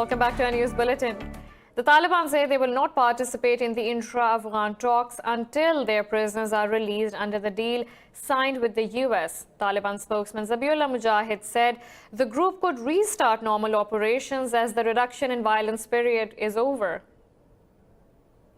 Welcome back to our news bulletin. The Taliban say they will not participate in the intra-Afghan talks until their prisoners are released under the deal signed with the US. Taliban spokesman Zabiullah Mujahid said the group could restart normal operations as the reduction in violence period is over.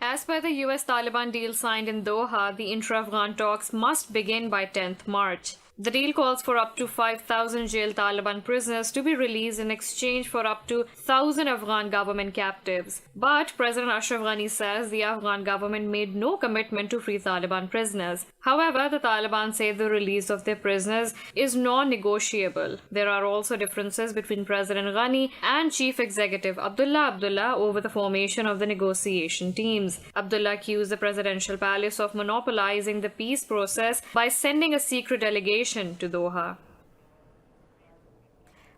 As per the US Taliban deal signed in Doha, the intra-Afghan talks must begin by 10th March. The deal calls for up to 5,000 jailed Taliban prisoners to be released in exchange for up to 1,000 Afghan government captives. But President Ashraf Ghani says the Afghan government made no commitment to free Taliban prisoners. However, the Taliban say the release of their prisoners is non-negotiable. There are also differences between President Ghani and Chief Executive Abdullah over the formation of the negotiation teams. Abdullah accused the presidential palace of monopolizing the peace process by sending a secret delegation to Doha.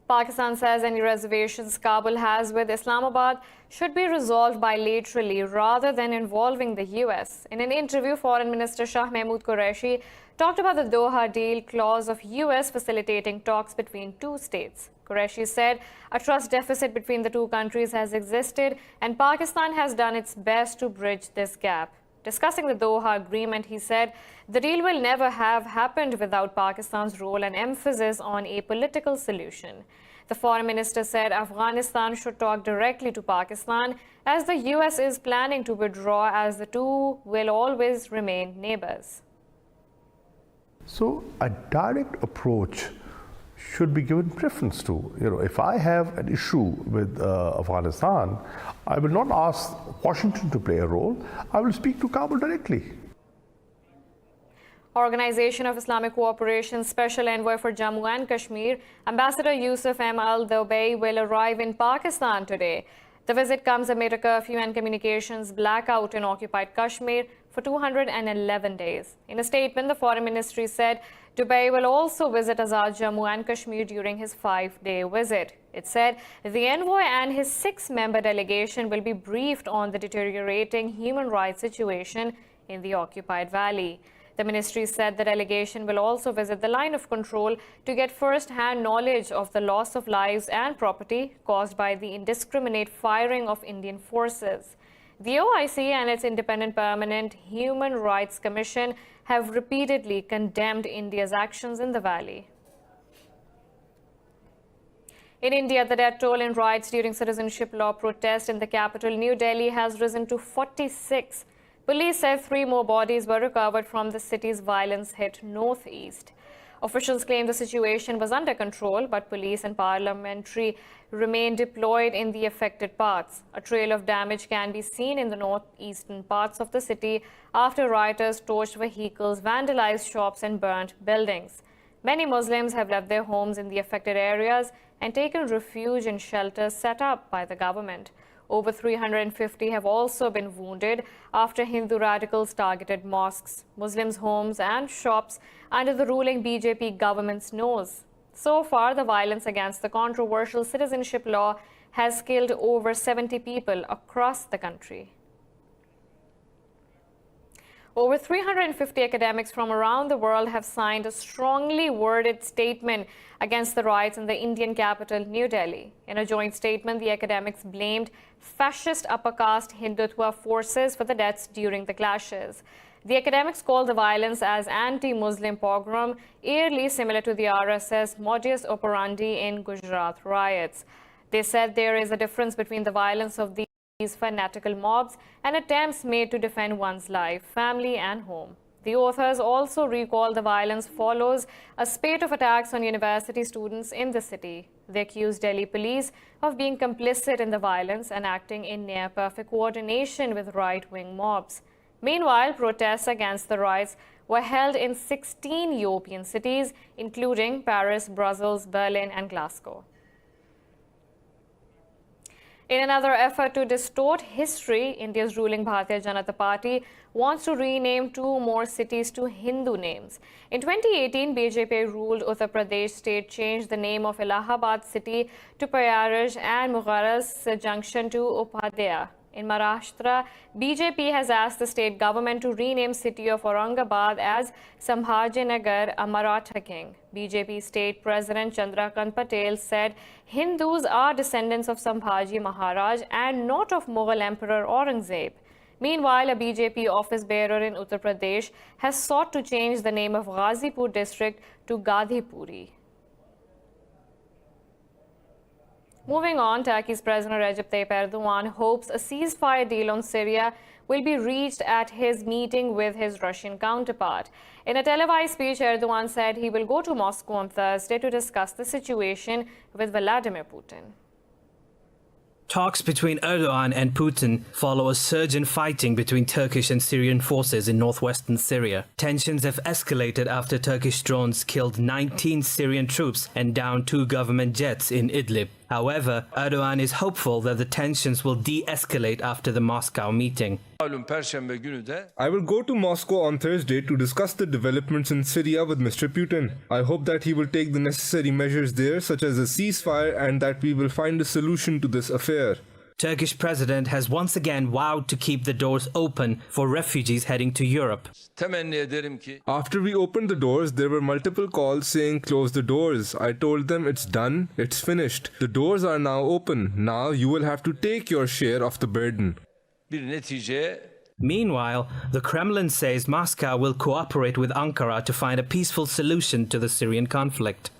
Pakistan says any reservations Kabul has with Islamabad should be resolved bilaterally rather than involving the US. In an interview, Foreign Minister Shah Mahmood Qureshi talked about the Doha deal clause of US facilitating talks between two states. Qureshi said a trust deficit between the two countries has existed and Pakistan has done its best to bridge this gap. Discussing the Doha agreement, he said the deal will never have happened without Pakistan's role and emphasis on a political solution. The foreign minister said Afghanistan should talk directly to Pakistan as the US is planning to withdraw, as the two will always remain neighbors. So a direct approach should be given preference to. If I have an issue with Afghanistan, I will not ask Washington to play a role. I will speak to Kabul directly. Organization of Islamic Cooperation Special Envoy for Jammu and Kashmir, Ambassador Yusuf M. Al-Dubey, will arrive in Pakistan today. The visit comes amid a curfew and communications blackout in occupied Kashmir for 211 days. In a statement, the Foreign Ministry said Dubey will also visit Azad Jammu and Kashmir during his 5-day visit. It said the envoy and his 6-member delegation will be briefed on the deteriorating human rights situation in the occupied valley. The ministry said the delegation will also visit the line of control to get first-hand knowledge of the loss of lives and property caused by the indiscriminate firing of Indian forces. The OIC and its Independent Permanent Human Rights Commission have repeatedly condemned India's actions in the valley. In India, the death toll in riots during citizenship law protest in the capital, New Delhi, has risen to 46. Police said 3 more bodies were recovered from the city's violence-hit northeast. Officials claim the situation was under control, but police and paramilitary remain deployed in the affected parts. A trail of damage can be seen in the northeastern parts of the city after rioters torched vehicles, vandalized shops and burnt buildings. Many Muslims have left their homes in the affected areas and taken refuge in shelters set up by the government. Over 350 have also been wounded after Hindu radicals targeted mosques, Muslims' homes and shops under the ruling BJP government's nose. So far, the violence against the controversial citizenship law has killed over 70 people across the country. Over 350 academics from around the world have signed a strongly worded statement against the riots in the Indian capital, New Delhi. In a joint statement, the academics blamed fascist upper caste Hindutva forces for the deaths during the clashes. The academics called the violence as anti-Muslim pogrom, eerily similar to the RSS modus operandi in Gujarat riots. They said there is a difference between the violence of these fanatical mobs and attempts made to defend one's life, family and home. The authors also recall the violence follows a spate of attacks on university students in the city. They accused Delhi police of being complicit in the violence and acting in near-perfect coordination with right-wing mobs. Meanwhile, protests against the riots were held in 16 European cities, including Paris, Brussels, Berlin and Glasgow. In another effort to distort history, India's ruling Bharatiya Janata Party wants to rename 2 more cities to Hindu names. In 2018, BJP ruled Uttar Pradesh state changed the name of Allahabad city to Prayaraj and Mughras Junction to Upadhyaya. In Maharashtra, BJP has asked the state government to rename city of Aurangabad as Sambhajinagar, a Maratha king. BJP state president Chandrakant Patel said Hindus are descendants of Sambhaji Maharaj and not of Mughal Emperor Aurangzeb. Meanwhile, a BJP office bearer in Uttar Pradesh has sought to change the name of Ghazipur district to Gadhipuri. Moving on, Turkey's President Recep Tayyip Erdogan hopes a ceasefire deal on Syria will be reached at his meeting with his Russian counterpart. In a televised speech, Erdogan said he will go to Moscow on Thursday to discuss the situation with Vladimir Putin. Talks between Erdogan and Putin follow a surge in fighting between Turkish and Syrian forces in northwestern Syria. Tensions have escalated after Turkish drones killed 19 Syrian troops and downed 2 government jets in Idlib. However, Erdogan is hopeful that the tensions will de-escalate after the Moscow meeting. I will go to Moscow on Thursday to discuss the developments in Syria with Mr. Putin. I hope that he will take the necessary measures there, such as a ceasefire, and that we will find a solution to this affair. Turkish president has once again vowed to keep the doors open for refugees heading to Europe. After we opened the doors, there were multiple calls saying close the doors. I told them it's done, it's finished. The doors are now open. Now you will have to take your share of the burden. Meanwhile, the Kremlin says Moscow will cooperate with Ankara to find a peaceful solution to the Syrian conflict.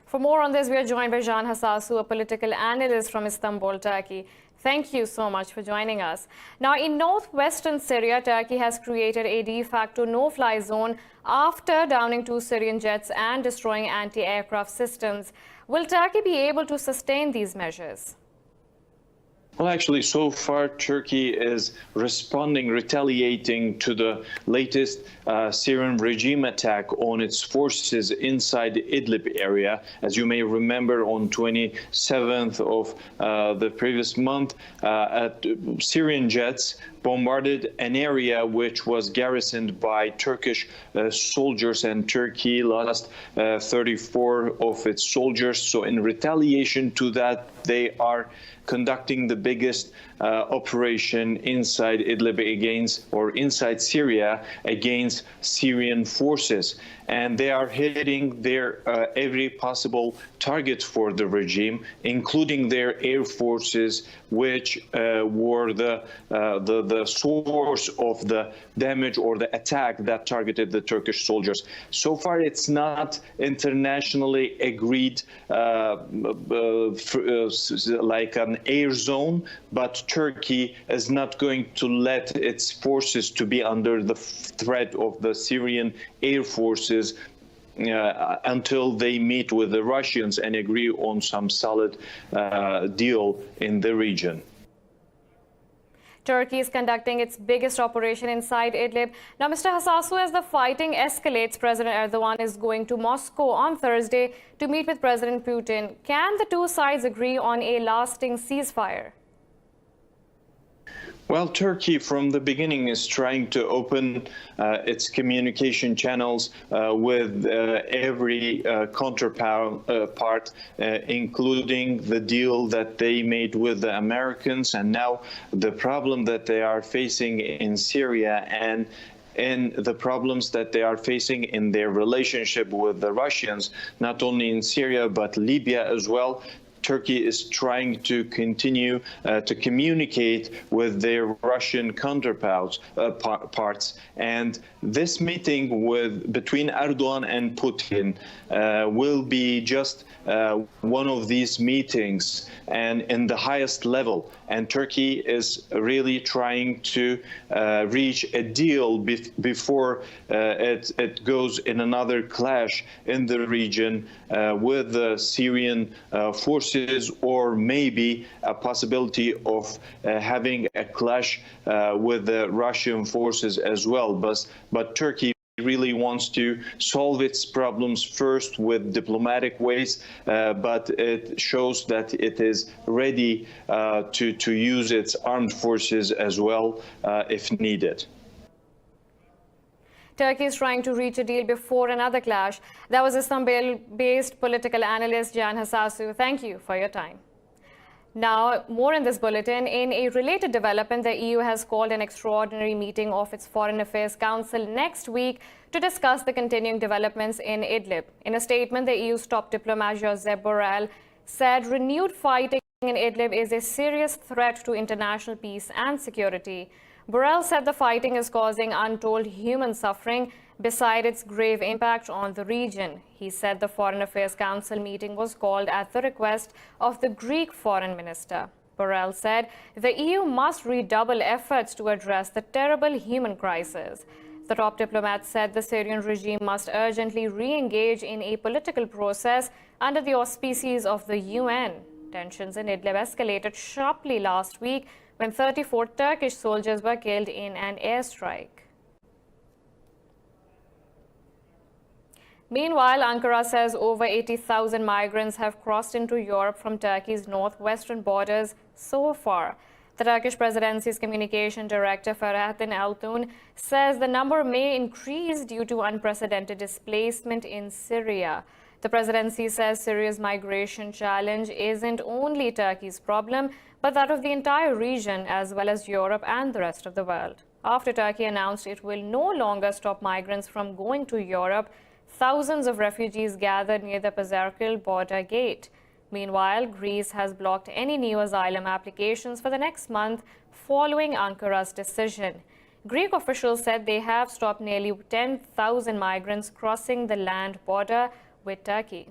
For more on this, we are joined by Can Hasasu, a political analyst from Istanbul, Turkey. Thank you so much for joining us. Now, in northwestern Syria, Turkey has created a de facto no-fly zone after downing 2 Syrian jets and destroying anti-aircraft systems. Will Turkey be able to sustain these measures? Well, actually, so far, Turkey is retaliating to the latest Syrian regime attack on its forces inside the Idlib area. As you may remember, on 27th of the previous month, Syrian jets bombarded an area which was garrisoned by Turkish soldiers, and Turkey lost 34 of its soldiers. So in retaliation to that, they are conducting the biggest operation inside Idlib inside Syria against Syrian forces. And they are hitting their every possible target for the regime, including their air forces, which were the source of the damage or the attack that targeted the Turkish soldiers. So far, it's not internationally agreed like an air zone, but Turkey is not going to let its forces to be under the threat of the Syrian air forces until they meet with the Russians and agree on some solid deal in the region. Turkey is conducting its biggest operation inside Idlib. Now, Mr. Hasasu, as the fighting escalates, President Erdogan is going to Moscow on Thursday to meet with President Putin. Can the two sides agree on a lasting ceasefire? Well, Turkey from the beginning is trying to open its communication channels with every counterpart, including the deal that they made with the Americans, and now the problem that they are facing in Syria and the problems that they are facing in their relationship with the Russians, not only in Syria but Libya as well. Turkey is trying to continue to communicate with their Russian counterparts. And this meeting between Erdogan and Putin will be just one of these meetings, and in the highest level. And Turkey is really trying to reach a deal before it goes in another clash in the region with the Syrian forces, or maybe a possibility of having a clash with the Russian forces as well. But Turkey really wants to solve its problems first with diplomatic ways, but it shows that it is ready to use its armed forces as well if needed. Turkey is trying to reach a deal before another clash. That was Istanbul-based political analyst Can Hasasu. Thank you for your time. Now, more in this bulletin. In a related development, the EU has called an extraordinary meeting of its Foreign Affairs Council next week to discuss the continuing developments in Idlib. In a statement, the EU's top diplomat Josep Borrell said renewed fighting in Idlib is a serious threat to international peace and security. Borrell said the fighting is causing untold human suffering beside its grave impact on the region. He said the Foreign Affairs Council meeting was called at the request of the Greek foreign minister. Borrell said the EU must redouble efforts to address the terrible human crisis. The top diplomat said the Syrian regime must urgently re-engage in a political process under the auspices of the UN. Tensions in Idlib escalated sharply last week when 34 Turkish soldiers were killed in an airstrike. Meanwhile, Ankara says over 80,000 migrants have crossed into Europe from Turkey's northwestern borders so far. The Turkish presidency's communication director Ferahattin Altun says the number may increase due to unprecedented displacement in Syria. The presidency says Syria's migration challenge isn't only Turkey's problem, but that of the entire region as well as Europe and the rest of the world. After Turkey announced it will no longer stop migrants from going to Europe, thousands of refugees gathered near the Pazarkil border gate. Meanwhile, Greece has blocked any new asylum applications for the next month following Ankara's decision. Greek officials said they have stopped nearly 10,000 migrants crossing the land border with Turkey.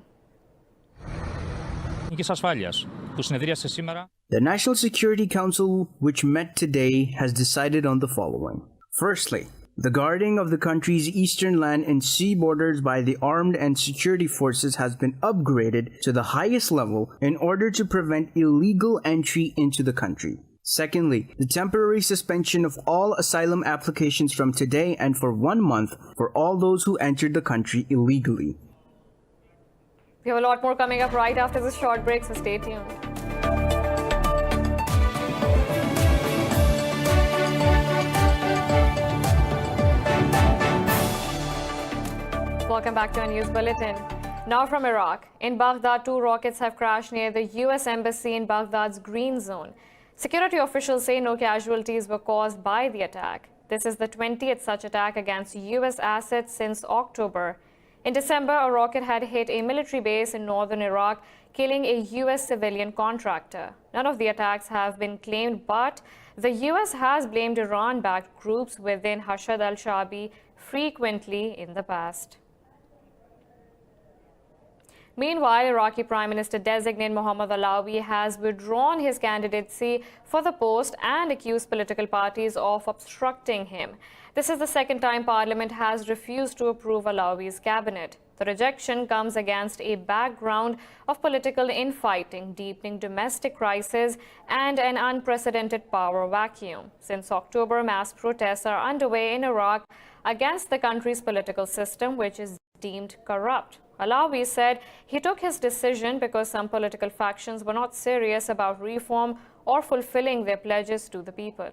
The National Security Council, which met today, has decided on the following. Firstly, the guarding of the country's eastern land and sea borders by the armed and security forces has been upgraded to the highest level in order to prevent illegal entry into the country. Secondly, the temporary suspension of all asylum applications from today and for 1 month for all those who entered the country illegally. We have a lot more coming up right after this short break, so stay tuned. Welcome back to our news bulletin. Now from Iraq. In Baghdad, 2 rockets have crashed near the U.S. Embassy in Baghdad's Green Zone. Security officials say no casualties were caused by the attack. This is the 20th such attack against U.S. assets since October. In December, a rocket had hit a military base in northern Iraq, killing a U.S. civilian contractor. None of the attacks have been claimed, but the U.S. has blamed Iran-backed groups within Hashad al-Shaabi frequently in the past. Meanwhile, Iraqi Prime Minister designate Mohammad Alawi has withdrawn his candidacy for the post and accused political parties of obstructing him. This is the second time Parliament has refused to approve Alawi's cabinet. The rejection comes against a background of political infighting, deepening domestic crisis, and an unprecedented power vacuum. Since October, mass protests are underway in Iraq against the country's political system, which is deemed corrupt. Alawi said he took his decision because some political factions were not serious about reform or fulfilling their pledges to the people.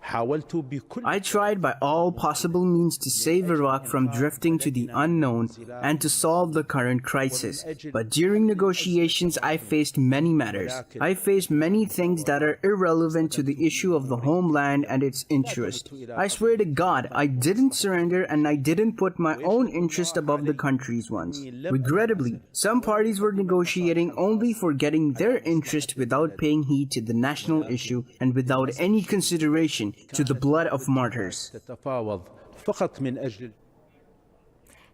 I tried by all possible means to save Iraq from drifting to the unknown and to solve the current crisis. But during negotiations, I faced many matters. I faced many things that are irrelevant to the issue of the homeland and its interest. I swear to God, I didn't surrender and I didn't put my own interest above the country's ones. Regrettably, some parties were negotiating only for getting their interest without paying heed to the national issue and without any consideration to the blood of martyrs.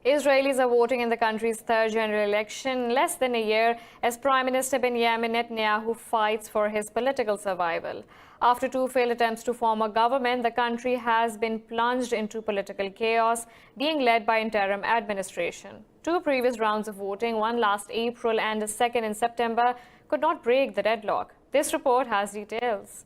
Israelis are voting in the country's third general election in less than a year as Prime Minister Benjamin Netanyahu fights for his political survival. After 2 failed attempts to form a government, the country has been plunged into political chaos, being led by interim administration. 2 previous rounds of voting, one last April and a second in September, could not break the deadlock. This report has details.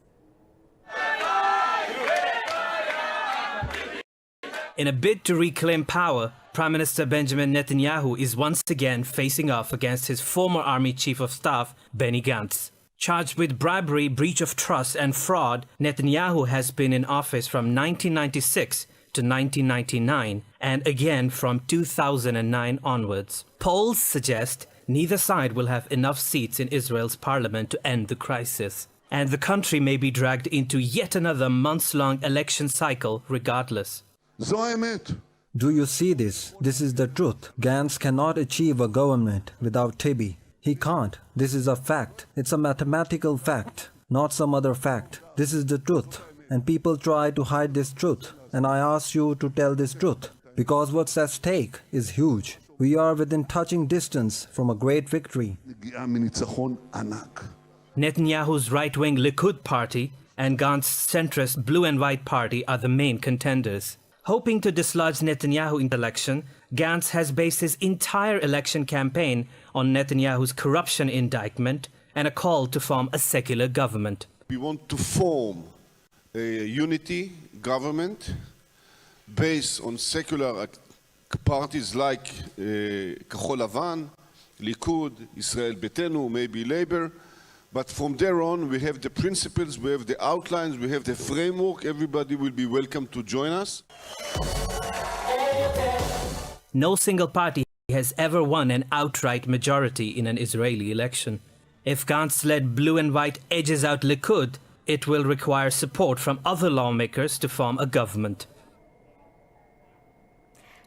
In a bid to reclaim power, Prime Minister Benjamin Netanyahu is once again facing off against his former Army Chief of Staff, Benny Gantz. Charged with bribery, breach of trust and fraud, Netanyahu has been in office from 1996 to 1999 and again from 2009 onwards. Polls suggest neither side will have enough seats in Israel's parliament to end the crisis. And the country may be dragged into yet another months-long election cycle regardless. Do you see this? This is the truth. Gantz cannot achieve a government without Tibi. He can't. This is a fact. It's a mathematical fact, not some other fact. This is the truth. And people try to hide this truth. And I ask you to tell this truth. Because what's at stake is huge. We are within touching distance from a great victory. Netanyahu's right-wing Likud party and Gantz's centrist Blue and White party are the main contenders. Hoping to dislodge Netanyahu in the election, Gantz has based his entire election campaign on Netanyahu's corruption indictment and a call to form a secular government. We want to form a unity government based on secular parties like Kahol Lavan, Likud, Israel Betenu, maybe Labour. But from there on, we have the principles, we have the outlines, we have the framework. Everybody will be welcome to join us. No single party has ever won an outright majority in an Israeli election. If Gantz-led Blue and White edges out Likud, it will require support from other lawmakers to form a government.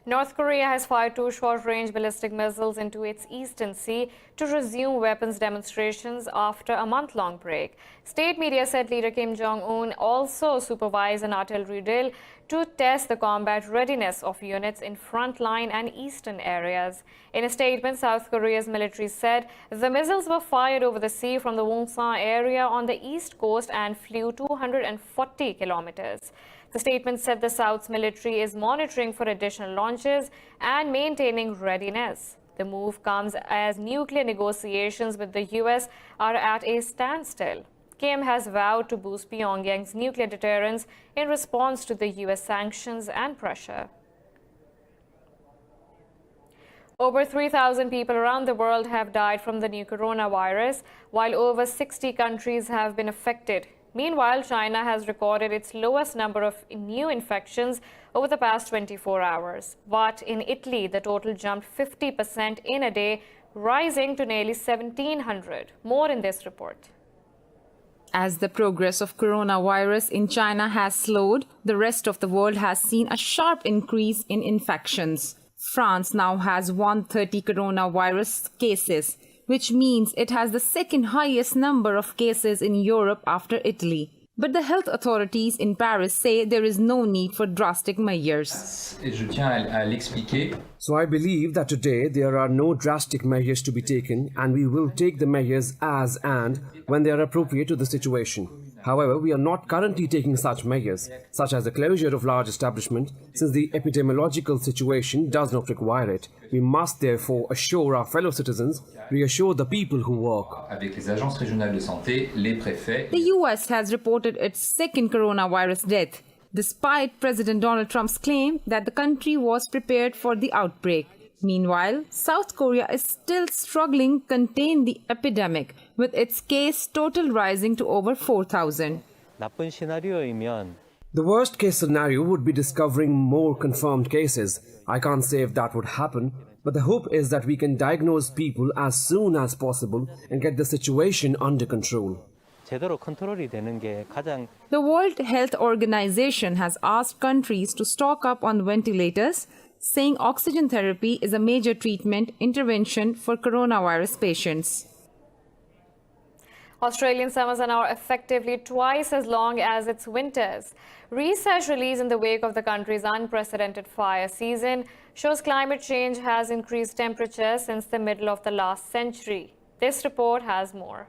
North Korea has fired 2 short-range ballistic missiles into its eastern sea to resume weapons demonstrations after a month-long break. State media said leader Kim Jong-un also supervised an artillery drill to test the combat readiness of units in frontline and eastern areas. In a statement, South Korea's military said the missiles were fired over the sea from the Wonsan area on the east coast and flew 240 kilometers. The statement said the South's military is monitoring for additional launches and maintaining readiness. The move comes as nuclear negotiations with the U.S. are at a standstill. Kim has vowed to boost Pyongyang's nuclear deterrence in response to the U.S. sanctions and pressure. Over 3,000 people around the world have died from the new coronavirus, while over 60 countries have been affected. Meanwhile, China has recorded its lowest number of new infections over the past 24 hours. But in Italy, the total jumped 50% in a day, rising to nearly 1,700. More in this report. As the progress of coronavirus in China has slowed, the rest of the world has seen a sharp increase in infections. France now has 130 coronavirus cases, which means it has the second highest number of cases in Europe after Italy. But the health authorities in Paris say there is no need for drastic measures. So I believe that today there are no drastic measures to be taken, and we will take the measures as and when they are appropriate to the situation. However, we are not currently taking such measures, such as the closure of large establishments, since the epidemiological situation does not require it. We must therefore assure our fellow citizens, reassure the people who work. The US has reported its second coronavirus death, despite President Donald Trump's claim that the country was prepared for the outbreak. Meanwhile, South Korea is still struggling to contain the epidemic, with its case total rising to over 4,000. The worst case scenario would be discovering more confirmed cases. I can't say if that would happen, but the hope is that we can diagnose people as soon as possible and get the situation under control. The World Health Organization has asked countries to stock up on ventilators, saying oxygen therapy is a major treatment intervention for coronavirus patients. Australian summers are now effectively twice as long as its winters. Research released in the wake of the country's unprecedented fire season shows climate change has increased temperature since the middle of the last century. This report has more.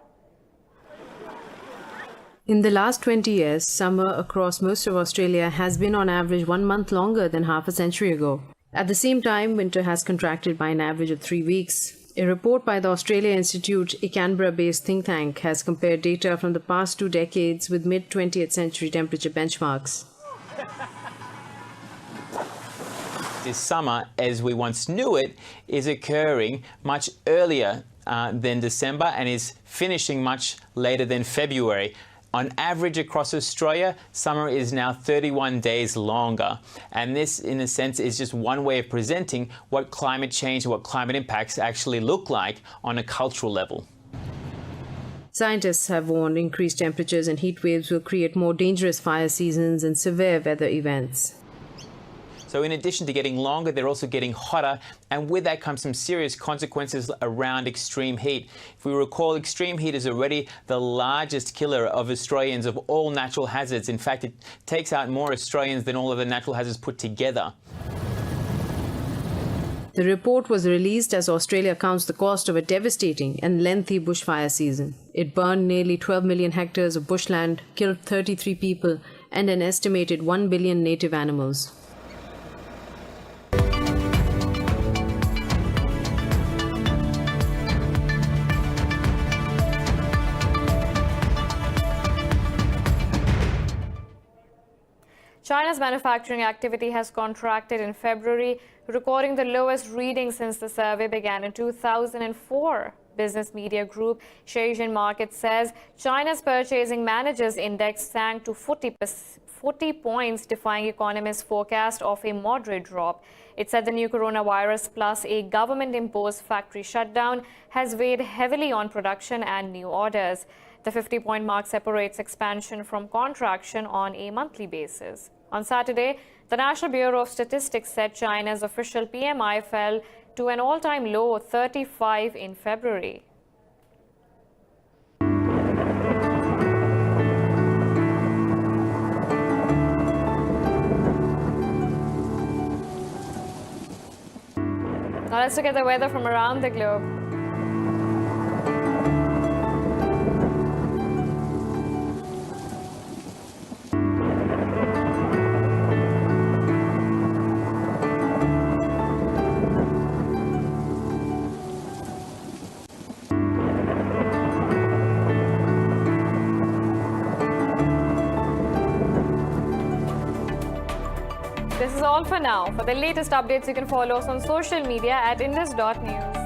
In the last 20 years, summer across most of Australia has been on average 1 month longer than half a century ago. At the same time, winter has contracted by an average of 3 weeks. A report by the Australia Institute, a Canberra-based think tank, has compared data from the past 2 decades with mid-20th century temperature benchmarks. This summer, as we once knew it, is occurring much earlier than December and is finishing much later than February. On average across Australia, summer is now 31 days longer. And this, in a sense, is just one way of presenting what climate change, what climate impacts actually look like on a cultural level. Scientists have warned increased temperatures and heat waves will create more dangerous fire seasons and severe weather events. So in addition to getting longer, they're also getting hotter, and with that comes some serious consequences around extreme heat. If we recall, extreme heat is already the largest killer of Australians of all natural hazards. In fact, it takes out more Australians than all of the natural hazards put together. The report was released as Australia counts the cost of a devastating and lengthy bushfire season. It burned nearly 12 million hectares of bushland, killed 33 people, and an estimated 1 billion native animals. China's manufacturing activity has contracted in February, recording the lowest reading since the survey began in 2004. Business media group Asian Market says China's Purchasing Managers Index sank to 40 points, defying economists' forecast of a moderate drop. It said the new coronavirus plus a government-imposed factory shutdown has weighed heavily on production and new orders. The 50-point mark separates expansion from contraction on a monthly basis. On Saturday, the National Bureau of Statistics said China's official PMI fell to an all-time low 35 in February. Now let's look at the weather from around the globe. This is all for now. For the latest updates, you can follow us on social media at indus.news.